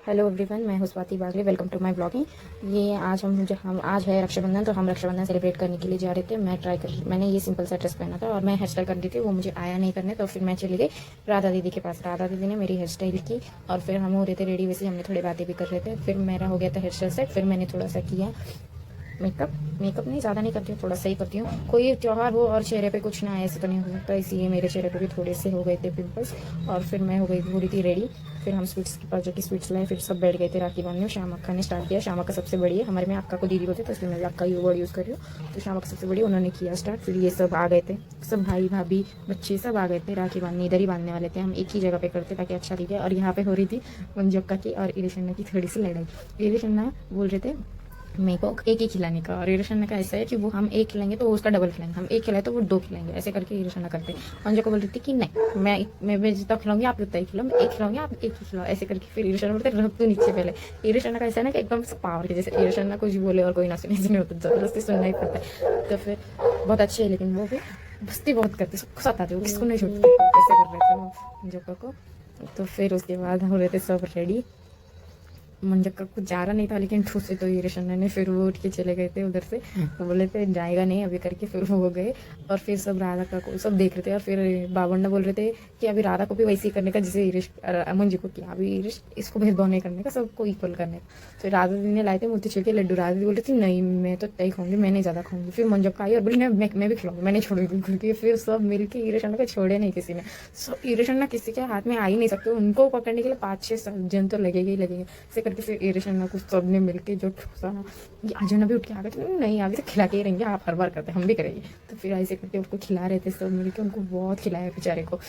Hello everyone, मैं हूँ Swati Bagle. Welcome to my blogging. ये आज है रक्षाबंधन, तो हम रक्षाबंधन सेलिब्रेट करने के लिए जा रहे थे। मैंने ये सिंपल सा ड्रेस पहना था और मैं हेयर स्टाइल कर रही थी, वो मुझे आया नहीं करने, तो फिर मैं चली गई राधा दीदी के पास। राधा दीदी ने मेरी हेयर स्टाइल की और फिर हम हो रहे थे रेडी। वैसे हमने थोड़ी बातें भी कर रहे थे। फिर मेरा हो गया था हेयर स्टाइल सेट। फिर मैंने थोड़ा सा किया मेकअप नहीं, ज़्यादा नहीं करती हूँ, थोड़ा सा ही करती हूँ। कोई त्यौहार हो और चेहरे पे कुछ ना आए ऐसे तो नहीं होता, इसलिए मेरे चेहरे पे भी थोड़े से हो गए थे पिंपल्स। और फिर मैं हो रही थी रेडी। फिर हम स्वीट्स के पास जाके स्वीट्स लाए, फिर सब बैठ गए थे राखी बांधने। शाम अक्का ने स्टार्ट किया। शाम अक्का सबसे बड़ी है हमारे में, अक्का को दीदी बोलते, तो इसलिए मैं अक्का ही वर्ड यूज़ कर रही हूँ। तो शाम अक्का सबसे बड़ी, उन्होंने किया स्टार्ट। फिर ये सब आ गए थे, सब भाई भाभी बच्चे सब आ गए थे राखी बांधने। इधर ही बांधने वाले थे हम, एक ही जगह पे करते ताकि अच्छा दिखे। और यहाँ पे हो रही थी मंजू अक्का की और इरेशन्ना की थोड़ी सी लड़ाई। इरेशन्ना बोल रहे थे मेरे को एक ही खिलाने का, और ईरशना का ऐसा है कि वो हम एक खिलाएंगे तो वो उसका डबल खिलाएंगे, हम एक खिलाए तो वो दो खिलाएंगे, ऐसे करके ईरशना करते हैं। अंजू को बोल रही थी कि नहीं, मैं जितना खिलाऊंगी आप उतना ही खिलाओ, मैं एक खिलाऊंगी आप एक ही खिलाओ, ऐसे करके। फिर ईरशना बोलते रख तू नीचे पहले। ईरशना का ऐसा है ना कि एकदम पावर के जैसे, ईरशना कुछ बोले और कोई ना सुने, ऐसे नहीं होता, जबरदस्ती सुनना ही पड़ता है। तो फिर बहुत अच्छे है, लेकिन वो भी मस्ती बहुत करते, सबको सताते, वो किसको नहीं छोड़ते, ऐसे कर रहे थे वो अंजू को। तो फिर उसके बाद हो रहे थे सब रेडी। मंजक का कुछ जा रहा नहीं था, लेकिन ठूसे तो ईरशना ने, फिर वो उठ के चले गए थे उधर से। तो बोले थे जाएगा नहीं अभी करके, फिर वो हो गए। और फिर सब राधा का को सब देख रहे थे। और फिर बाबन्ना बोल रहे थे कि अभी राधा को भी वैसे ही करने का जैसे मंजू को किया, अभी इसको भेदभाव नहीं करने का, सबको इक्वल करने का। फिर राधा दी ने लाए थे मोतीचूर के लड्डू। राधा दी बोल रही थी नहीं मैं तो तय खाऊंगी, मैं नहीं ज़्यादा खाऊंगी। फिर मंजू का आई और बोली मैं भी खिलाऊंगी, मैं नहीं छोड़ूंगी बिल्कुल की। फिर सब मिलकर ईरशना को छोड़े नहीं किसी ने। सब ईरशना किसी के हाथ में आ ही नहीं सकते, उनको पकड़ने के लिए 5-6 जन तो लगेगा ही लगेंगे। ऐसे करके फिर ईरशना कुछ सबने मिलके जो ठूसा ना, ये अजय भी उठ के आ गए थे, नहीं अभी तो खिला के ही रहेंगे, आप हर बार करते हैं हम भी करेंगे। तो फिर ऐसे करके उनको खिला रहे थे सब मिलके, उनको बहुत खिलाया बेचारे को।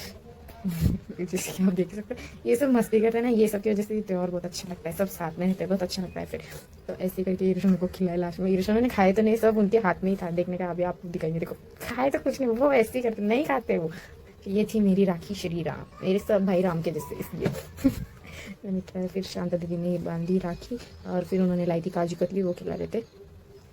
जिसकी आप देख सकते हैं, ये सब मस्ती करते हैं ना, ये सब की वजह से त्योहार बहुत अच्छा लगता है, सब साथ में रहते हैं, बहुत अच्छा लगता है। फिर तो ऐसे करके ईरशना को खिलाया लास्ट में। ईरशना ने खाए तो नहीं, सब उनके हाथ में ही था देखने का, अभी आप दिखाएंगे देखो, खाए तो कुछ नहीं, वो ऐसे ही करते नहीं खाते वो। ये थी मेरी राखी श्री राम, मेरे सब भाई राम के जैसे, इसलिए मैंने क्या। फिर शांता दीदी ने बांधी राखी और फिर उन्होंने लाई थी काजू कतली, वो खिला रहे थे।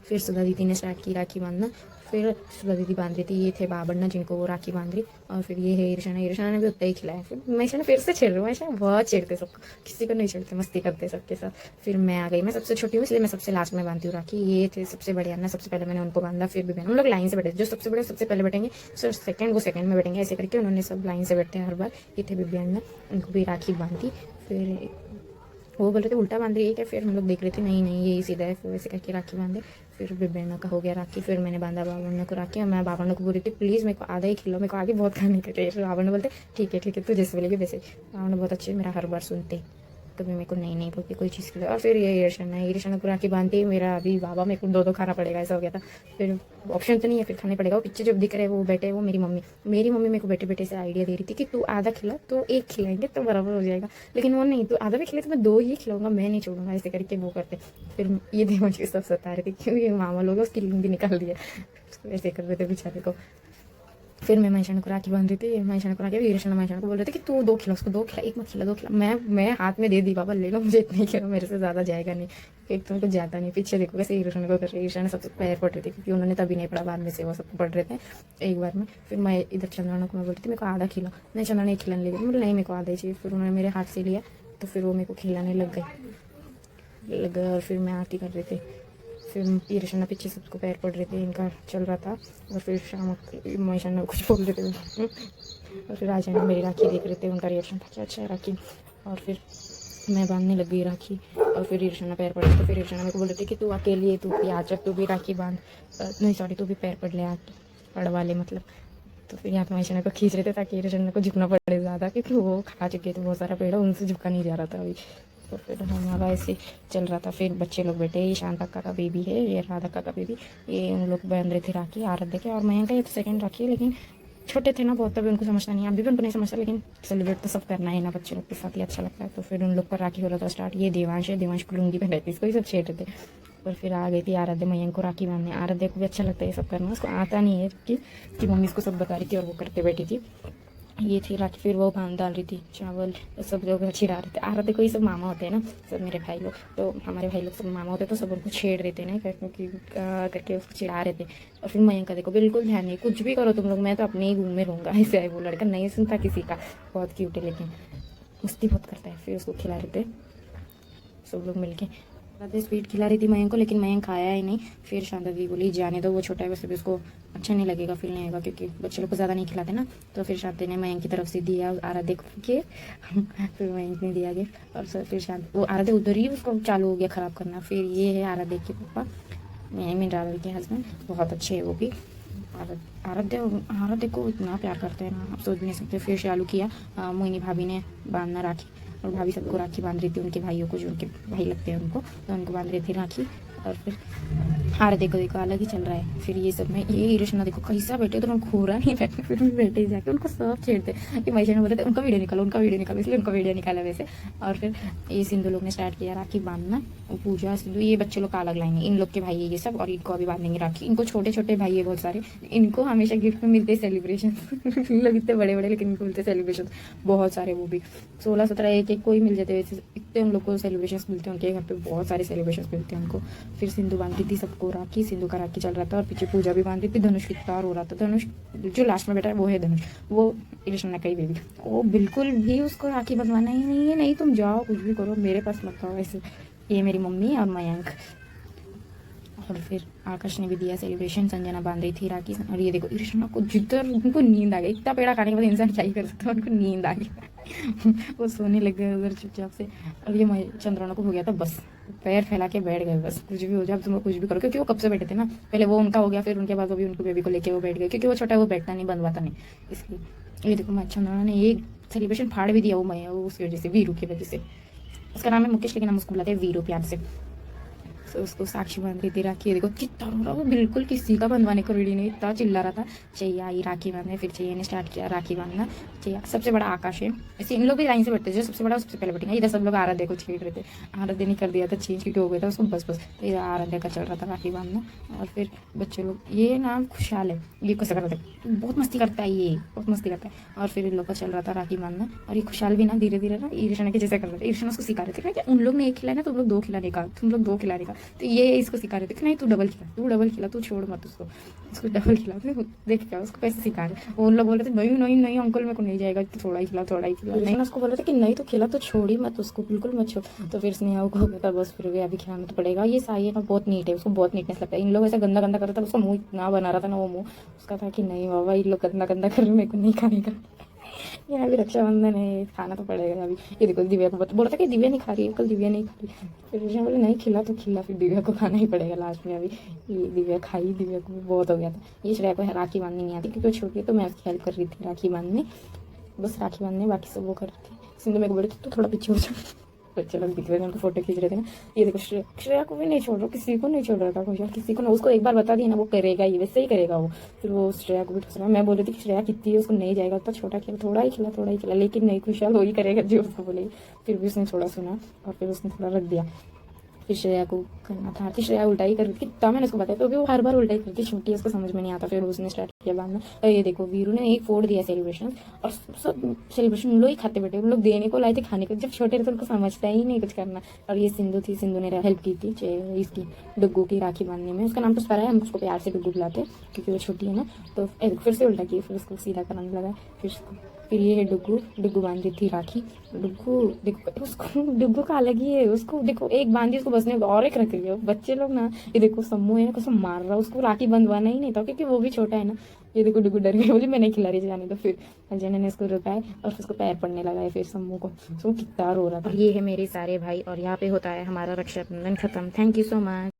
फिर सुधा दीदी ने स्टार्ट की राखी बांधना। फिर सुधा दीदी बांध रही थी, ये थे बाबन्ना जिनको वो राखी बांध रही। और फिर ये है ईरशना ने भी उतना ही खिलाया। फिर मैं फिर से छेड़ रही हूँ, मैं बहुत छेड़ते सबको, किसी को नहीं छेड़ते, मस्ती करते सबके साथ। फिर मैं आ गई, मैं सबसे छोटी हूँ इसलिए मैं सबसे लास्ट में बांधती हूँ राखी। ये थे सबसे बड़े अन्ना, सबसे पहले मैंने उनको बांधा। फिर भी बहन, हम लोग लाइन से बैठे, जो सबसे बड़े सबसे पहले बैठेंगे, सर सेकंड वो सेकंड में बैठेंगे, ऐसे करके उन्होंने सब लाइन से बैठते हैं हर बार। ये थे बिब्बी अन्ना, उनको भी राखी बांधी। फिर वो बोल रहे थे उल्टा बांध रही है क्या, फिर हम लोग देख रहे थे नहीं नहीं यही सीधा है, फिर वैसे करके राखी बांधे। फिर बिब्बैना का हो गया राखी। फिर मैंने बांधा बाबन्ना को राखी, और मैं बाबन्ना को बोल रही थी प्लीज़ मेरे को आधा ही खिलाओ, मेरे को आगे बहुत खाने के लिए। फिर बाबन्ना बोलते ठीक है तू जैसे बोलेगी वैसे। बाबन्ना बहुत अच्छे, मेरा हर बार सुनते, कभी मेरे को नहीं बोलती कोई चीज़ के लिए। और फिर ये ईरशना को राखी बांधती, मेरा अभी बाबा मेरे को दो खाना पड़ेगा, ऐसा हो गया था। फिर ऑप्शन तो नहीं है, फिर खाने पड़ेगा। वो पीछे जो दिख रहे वो बैठे, वो मेरी मम्मी मेरे को बैठे बैठे से आइडिया दे रही थी कि तू आधा खिला तो एक खिलाएंगे तो बराबर हो जाएगा, लेकिन वो नहीं, तू आधा भी खिला तो मैं दो ही खिलाऊंगा, मैं नहीं छोड़ूंगा, ऐसे करके वो करते। फिर ये थे मुझे सब सता रहे थे, क्यों ये मामा लोग उसकी लुंगी निकाल दिया, ऐसे कर रहे थे बेचारे को। फिर मैं महिषण को राखी बांध रही थी, महिषण को राखी, वीरेशन महिषण को बोल रहे थे कि तू दो खिला, उसको दो खिला, एक मत खिला, दो खिला। मैं हाथ में दे दी, बाबा ले लो, मुझे इतना ही खिला, मेरे से ज़्यादा जाएगा नहीं, एक तो कुछ जाता नहीं। पीछे देखो कैसे ईरशना को कर रही है, ईरशना सबसे पैर पड़ रही थी, क्योंकि उन्होंने तभी नहीं पढ़ा, बाद में से वो सब पढ़ रहे थे एक बार में। फिर मैं इधर चंद्राना को मैं बोलती थी मेरे को आधा खिला, नहीं चंद्राना एक खिलाने लगी, मतलब नहीं मेरे को आधा ही चाहिए। फिर उन्होंने मेरे हाथ से लिया, तो फिर वो मेरे को खिलाने लग गए और फिर मैं आरती कर रही थी। फिर ईरशना पीछे सबको पैर पड़ रहे थे, इनका चल रहा था। और फिर शाम महिषण कुछ बोल रहे थे, और फिर राजा ने मेरी राखी देख रहे थे, उनका रिएक्शन था कि अच्छा है राखी। और फिर मैं बांधने लग गई राखी, और फिर ईरशना पैर पड़ रहे थे। फिर ईरशना मेरे को बोल रहे थे कि तू अकेली, तू भी आ जा, तू भी राखी बांध, नहीं सॉरी तू भी पैर पड़ ले आ, पड़वा ले मतलब। तो फिर यहाँ पे महिषण को खींच रहे थे ताकि ईरशना को झुकना पड़े ज़्यादा, क्योंकि वो खा चुके थे बहुत सारा पेड़, उनसे झुका नहीं जा रहा था अभी। तो फिर हमारा ऐसे चल रहा था। फिर बच्चे लोग बैठे, ये शांता का बेबी है, ये राधा का बेबी, ये उन लोग बांध रहे थे राखी आराध्या के, और मयंक का ये तो सेकंड राखी है, लेकिन छोटे थे ना बहुत, तभी उनको समझता नहीं, अभी भी उनको नहीं समझता, लेकिन सेलिब्रेट तो सब करना है ना, बच्चे लोग के साथ ही अच्छा लगता है। तो फिर उन लोग पर राखी हो रहा था स्टार्ट। ये देवांश है, देवांश को लुंगी पहनाई थी, इसको ही सब छेड़ रहे थे। और फिर आ गई थी आराध्या मयंक को राखी बांधने। आराध्या को भी अच्छा लगता है ये सब करना, उसको आता नहीं है, कि मम्मी इसको सब बता रही थी और वो करते बैठी थी। ये थी राखी। फिर वो भान डाल रही थी, चावल सब लोग छिड़ा रहे थे। आराध्या को ये सब मामा होते हैं ना, सब मेरे भाई लोग, तो हमारे भाई लोग सब मामा होते हैं, तो सब उनको छेड़ रहे थे ना, क्योंकि करके उसको चिढ़ा रहे थे। और फिर मयंक का देखो बिल्कुल ध्यान नहीं, कुछ भी करो तुम लोग, मैं तो अपने ही घूम में रहूँगा, ऐसे है वो लड़का, नहीं सुनता किसी का, बहुत क्यूट है लेकिन मस्ती बहुत करता है। फिर उसको खिला रहे थे, सब लोग मिलके। राधे स्वीट खिला रही थी मयंक को, लेकिन मयंक खाया ही नहीं। फिर शांता दी बोली जाने दो, वो छोटा है वैसे भी उसको अच्छा नहीं लगेगा, फील नहीं आएगा, क्योंकि बच्चे लोग को ज़्यादा नहीं खिलाते ना। तो फिर शांति ने मयंक की तरफ से दिया आराध्य को गिफ्ट। फिर मयंक ने दिया गिफ्ट, और फिर शांत वो आराध्य उधर ही उसको चालू हो गया ख़राब करना। फिर ये है आराध्य के पापा, आई मीन राधे के हस्बैंड, बहुत अच्छे है वो भी। आराध्य आराध्य को इतना प्यार करते हैं ना, आप सोच भी नहीं सकते। फिर चालू किया मोहिनी भाभी ने बांधना राखी, और भाभी सबको राखी बांध रही थी, उनके भाइयों को, जो उनके भाई लगते हैं उनको, तो उनको बांध रही थी राखी। और फिर आराध्य को देखो अलग ही चल रहा है। फिर ये सब में ये कृष्णा देखो कैसा बैठे, तो उनको घूरा नहीं बैठे, फिर भी बैठे जाके उनको सब छेड़ते कि महेश ने बोलते उनका वीडियो निकालो, उनका वीडियो निकालो, इसलिए उनका वीडियो निकाला वैसे। और फिर ये सिंधु लोग ने स्टार्ट किया राखी बांधना, पूजा सिंधु, ये बच्चे लोग का अलग लाएंगे, इन लोग के भाई है ये सब, और इनको अभी बांधेंगे राखी। इनको छोटे छोटे भाई है बहुत सारे, इनको हमेशा गिफ्ट में मिलते सेलिब्रेशन। लोग इतने बड़े बड़े, लेकिन इनको मिलते सेलिब्रेशन बहुत सारे, वो भी 16-17 एक एक कोई मिल जाते वैसे, इतने उन लोग को सेलिब्रेशन मिलते हैं, उनके घर पे बहुत सारे सेलिब्रेशन मिलते हैं उनको। फिर सिंधु बांधती थी सबको राखी, सिंधु का राखी चल रहा था, और पीछे पूजा भी बांधती थी। धनुष कितना रो रहा था, धनुष जो लास्ट में बैठा है वो है धनुष, वो कृष्णा का ही बेबी, वो बिल्कुल भी उसको राखी बंधवाना ही नहीं है। नहीं तुम जाओ कुछ भी करो, मेरे पास मत आओ ऐसे। ये मेरी मम्मी और मयंक। और फिर आकाश ने भी दिया सेलिब्रेशन, संजना बांध रही थी राखी। और ये देखो कृष्णा को जिधर उनको नींद आ गई, इतना पेड़ा खाने के बाद इंसान क्या ही कर सकता है, उनको नींद आ गई। वो सोने लग गए उधर चुपचाप से। और ये चंद्राना को हो गया था बस, पैर फैला के बैठ गए, बस कुछ भी हो जाए तुम लोग कुछ भी करो, क्योंकि वो कब से बैठे थे ना, पहले वो उनका हो गया, फिर उनके बाद वो भी उनको बेबी को लेके वो बैठ गए, क्योंकि वो छोटा है, वो बैठता नहीं, बंधवाता नहीं, इसलिए। ये देखो चंद्राना ने एक सेलिब्रेशन फाड़ भी दिया, वो मैं उसकी वजह से, वीरू की वजह से। उसका नाम है मुकेश, लेकिन हम उसको बुलाते हैं वीरू प्यार से। तो उसको साक्षी बांध रही थी राखी, देखो कितना रो रहा, वो बिल्कुल किसी का बंधवाने को रेडी नहीं, इतना चिल्ला रहा था। चाहिए आई राखी बांधने, फिर चाहिए ने स्टार्ट किया राखी बांधना। चाहिए सबसे बड़ा आकाश है, ऐसे इन लोग भी लाइन से बैठते थे, जो सबसे बड़ा सबसे पहले बैठेंगे। इधर सब लोग आराध्य को छेड़ रहे थे, आराध्य ने कर दिया था चेंज, क्योंकि हो गया था उसको बस बस। तो ये आराध्य का चल रहा था राखी बांधना। और फिर बच्चे लोग, ये नाम खुशहाल है, ये कैसे कर रहा था, बहुत मस्ती करता है, ये बहुत मस्ती करता है। और फिर इन लोग का चल रहा था राखी बांधना, और ये खुशहाल भी ना धीरे धीरे ना ईर्षण के जैसे कर रहे थे। ईर्षण उसको सिखा रहे थे कि उन लोग ने एक खिलाया ना, तुम लोग दो खिलाने का, तुम लोग दो खिलाने का। तो ये इसको सिखा रहे थे कि नहीं तू डबल खिला, तू डबल खिला, तू छोड़ मत उसको डबल खिला। तो देख क्या उसको कैसे सिखा रहे। वो उन लोग बोल रहे थे नहीं नहीं नहीं अंकल मेरे को नहीं जाएगा, थोड़ा ही खिला, थोड़ा ही खिला। नहीं उसको बोल रहे थे कि नहीं तो खिला, तो छोड़ी मत उसको, बिल्कुल मत छोड़। तो फिर स्नेहा को हो गया था बस, फिर भी अभी खिलाना तो पड़ेगा। ये साई है ना बहुत नीट है, उसको बहुत नीटनेस लगता है। इन लोग ऐसा गंदा गंदा कर रहा था, उसका मुंह इतना बना रहा था ना, वो मुंह उसका था कि नहीं बाबा इन लोग गंदा गंदा कर रहे, मेरे को नहीं खाने का। ये अभी रक्षाबंधन है, खाना तो पड़ेगा अभी। ये देखो दिव्या को बोला था कि दिव्या नहीं खा रही है, कल दिव्या नहीं खा रही, फिर ऋषा बोले नहीं खिला तो खिला, फिर दिव्या को खाना ही पड़ेगा लास्ट में। अभी ये दिव्या खाई, दिव्या को भी बहुत हो गया था। ये श्रेया को राखी बांधनी नहीं आती, क्योंकि वो छोटी है, तो मैं उसकी हेल्प कर रही थी राखी बांधने, बस राखी बांधने, बाकी सब वो कर रही थी। सिंधु मेरे को बोले तो थोड़ा पीछे हो जाओ, बच्चे लोग दिख रहे थे, उनको फोटो खींच रहे थे ना। ये देखो श्रेया को भी नहीं छोड़ रहा, किसी को नहीं छोड़ रहा था खुशहाल, किसी को ना। उसको एक बार बता दिया ना वो करेगा ही, वैसे ही करेगा वो। फिर वो श्रेया को भी ठुस रहा, मैं बोल रही थी कि श्रेया कितनी है, उसको नहीं जाएगा, तो छोटा खिला, थोड़ा ही खिला, थोड़ा ही खिला, लेकिन नहीं खुशहाल वही करेगा जो उसको बोले। फिर भी उसने थोड़ा सुना, और फिर उसने थोड़ा रख दिया। फिर श्रेया को करना था, आरती श्रेया उल्टा ही कर रही थी, कितना मैंने उसको बताया, तो भी वो हर बार उल्टा ही करती, छोटी है उसको समझ में नहीं आता। फिर उसने स्टार्ट किया बांधना। और ये देखो वीरू ने एक फोड़ दिया सेलिब्रेशन, और सब सेलिब्रेशन उन लोग ही खाते बैठे, उन लोग देने को लाए थे खाने को, जब छोटे थे तो उनको समझता ही नहीं कुछ करना। और ये सिंधु थी, सिंधु ने हेल्प की थी इसकी डुग्गू की राखी बांधने में। उसका नाम तो स्परा है, हम उसको प्यार से डुग्गू बुलाते हैं क्योंकि वो छोटी है ना। तो फिर से उल्टा किया, फिर उसको सीधा कराने लगा। फिर ये है डुग्गू, डुग्गू बांधी थी राखी। डुग्गू देखो, उसको डुग्गू का अलग ही है, उसको देखो एक बांधी उसको बसने और एक रख लिया। बच्चे लोग ना, ये देखो सम्मू है कसम मार रहा, उसको राखी बंधवाना ही नहीं था, क्योंकि वो भी छोटा है ना। ये देखो डुग्गू डर गई, बोली मैं नहीं खिला रही जाने। तो फिर अजय ने इसको रुकाया, और उसको पैर पड़ने लगा है। फिर सम्मू को कितना रो रहा था। ये है मेरे सारे भाई, और यहाँ पे होता है हमारा रक्षाबंधन खत्म। Thank you so much.